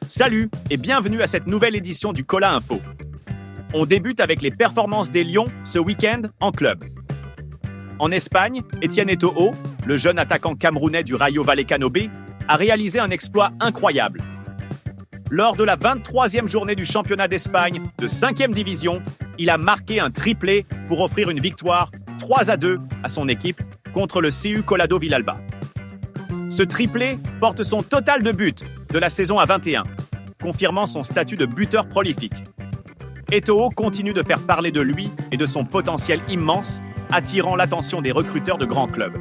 Salut et bienvenue à cette nouvelle édition du Cola Info. On débute avec les performances des Lions ce week-end en club. En Espagne, Etienne Eto'o, le jeune attaquant camerounais du Rayo Vallecano B, a réalisé un exploit incroyable. Lors de la 23e journée du championnat d'Espagne de 5e division, il a marqué un triplé pour offrir une victoire 3-2 à son équipe contre le CU Collado Villalba. Ce triplé porte son total de buts de la saison à 21, confirmant son statut de buteur prolifique. Eto'o continue de faire parler de lui et de son potentiel immense, attirant l'attention des recruteurs de grands clubs.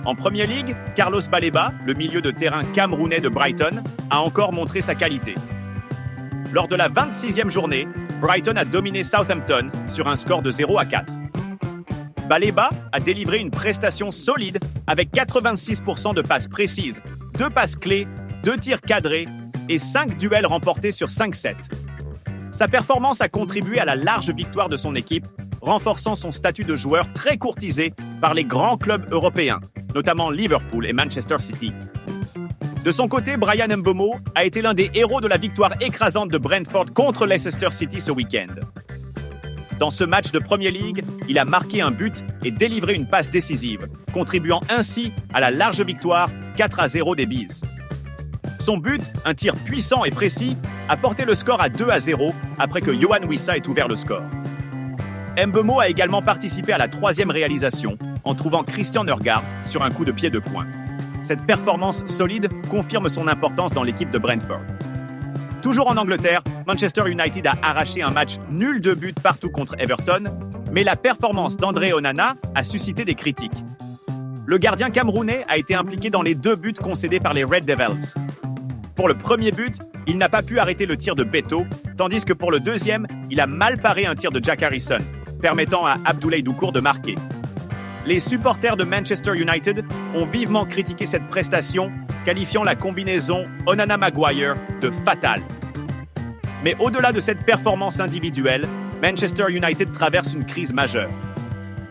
En Premier League, Carlos Baleba, le milieu de terrain camerounais de Brighton, a encore montré sa qualité. Lors de la 26e journée, Brighton a dominé Southampton sur un score de 0-4. Baleba a délivré une prestation solide avec 86% de passes précises, 2 passes clés, 2 tirs cadrés et 5 duels remportés sur 5 sets. Sa performance a contribué à la large victoire de son équipe, renforçant son statut de joueur très courtisé par les grands clubs européens, notamment Liverpool et Manchester City. De son côté, Bryan Mbeumo a été l'un des héros de la victoire écrasante de Brentford contre Leicester City ce week-end. Dans ce match de Premier League, il a marqué un but et délivré une passe décisive, contribuant ainsi à la large victoire 4-0 des Bees. Son but, un tir puissant et précis, a porté le score à 2-0 après que Yohan Wissa ait ouvert le score. Mbeumo a également participé à la 3e réalisation en trouvant Christian Nørgaard sur un coup de pied de coin. Cette performance solide confirme son importance dans l'équipe de Brentford. Toujours en Angleterre, Manchester United a arraché un match nul de but partout contre Everton, mais la performance d'André Onana a suscité des critiques. Le gardien camerounais a été impliqué dans les 2 buts concédés par les Red Devils. Pour le premier but, il n'a pas pu arrêter le tir de Beto, tandis que pour le deuxième, il a mal paré un tir de Jack Harrison, permettant à Abdoulaye Doucouré de marquer. Les supporters de Manchester United ont vivement critiqué cette prestation, qualifiant la combinaison Onana-Maguire de fatale. Mais au-delà de cette performance individuelle, Manchester United traverse une crise majeure.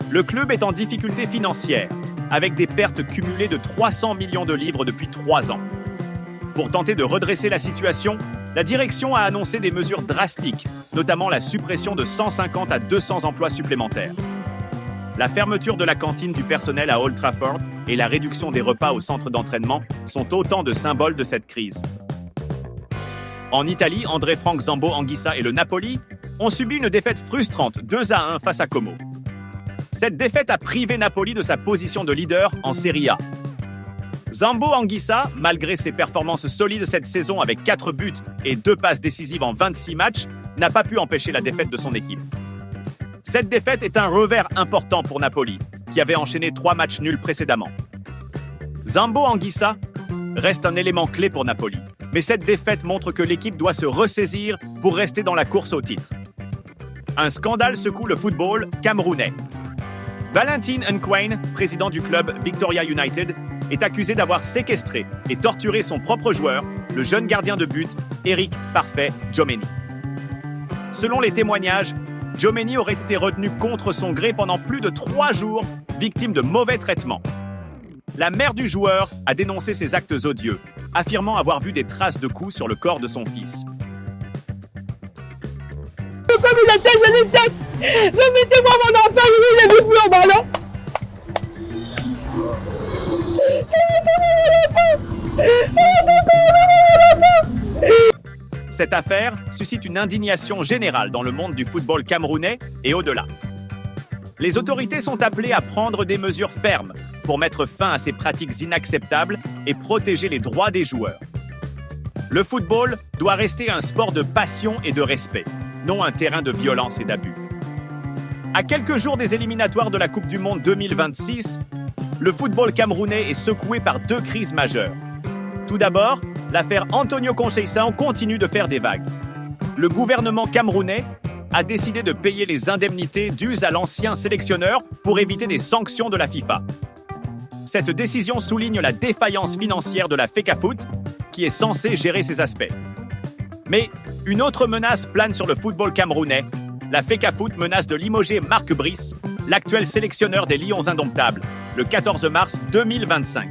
Le club est en difficulté financière, avec des pertes cumulées de 300 millions de livres depuis 3 ans. Pour tenter de redresser la situation, la direction a annoncé des mesures drastiques, notamment la suppression de 150 à 200 emplois supplémentaires. La fermeture de la cantine du personnel à Old Trafford et la réduction des repas au centre d'entraînement sont autant de symboles de cette crise. En Italie, André Frank Zambo Anguissa et le Napoli ont subi une défaite frustrante 2-1 face à Como. Cette défaite a privé Napoli de sa position de leader en Serie A. Zambo Anguissa, malgré ses performances solides cette saison avec 4 buts et 2 passes décisives en 26 matchs, n'a pas pu empêcher la défaite de son équipe. Cette défaite est un revers important pour Napoli, qui avait enchaîné 3 matchs nuls précédemment. Zambo Anguissa reste un élément clé pour Napoli, mais cette défaite montre que l'équipe doit se ressaisir pour rester dans la course au titre. Un scandale secoue le football camerounais. Valentin Nkwane, président du club Victoria United, est accusé d'avoir séquestré et torturé son propre joueur, le jeune gardien de but, Eric Parfait Djomeni. Selon les témoignages, Djomeni aurait été retenu contre son gré pendant plus de 3 jours, victime de mauvais traitements. La mère du joueur a dénoncé ces actes odieux, affirmant avoir vu des traces de coups sur le corps de son fils. Remettez-moi mon enfant, je ne vis plus au ballon. Cette affaire suscite une indignation générale dans le monde du football camerounais et au-delà. Les autorités sont appelées à prendre des mesures fermes pour mettre fin à ces pratiques inacceptables et protéger les droits des joueurs. Le football doit rester un sport de passion et de respect, non un terrain de violence et d'abus. À quelques jours des éliminatoires de la Coupe du Monde 2026, le football camerounais est secoué par 2 crises majeures. Tout d'abord, l'affaire Antonio Conceição continue de faire des vagues. Le gouvernement camerounais a décidé de payer les indemnités dues à l'ancien sélectionneur pour éviter des sanctions de la FIFA. Cette décision souligne la défaillance financière de la FECAFOOT, qui est censée gérer ces aspects. Mais une autre menace plane sur le football camerounais. La FECAFOOT menace de limoger Marc— l'actuel sélectionneur des Lions Indomptables, le 14 mars 2025.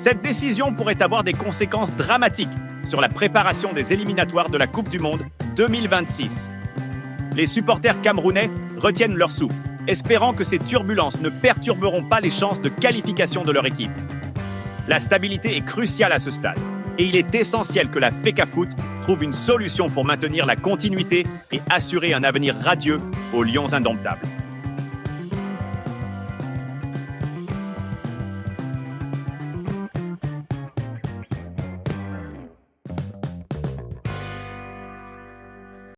Cette décision pourrait avoir des conséquences dramatiques sur la préparation des éliminatoires de la Coupe du Monde 2026. Les supporters camerounais retiennent leur souffle, espérant que ces turbulences ne perturberont pas les chances de qualification de leur équipe. La stabilité est cruciale à ce stade, et il est essentiel que la FECAFOOT trouve une solution pour maintenir la continuité et assurer un avenir radieux aux Lions indomptables.